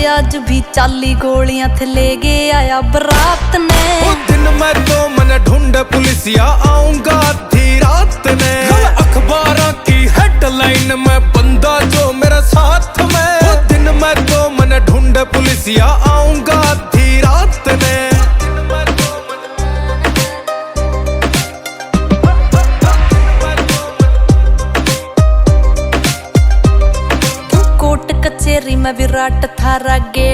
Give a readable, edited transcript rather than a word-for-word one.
आज भी चाली गोलियां थे ले गए आया बरात ने। दिन मैं तो मन ढूंढ पुलिसिया आऊंगा आधी रात ने। अखबारों की हेडलाइन में बंदा जो मेरे साथ में। दिन मैं तो मन ढूंढ पुलिसिया आऊंगा आधी रात ने। कोर्ट कचेरी में विराट थारा गे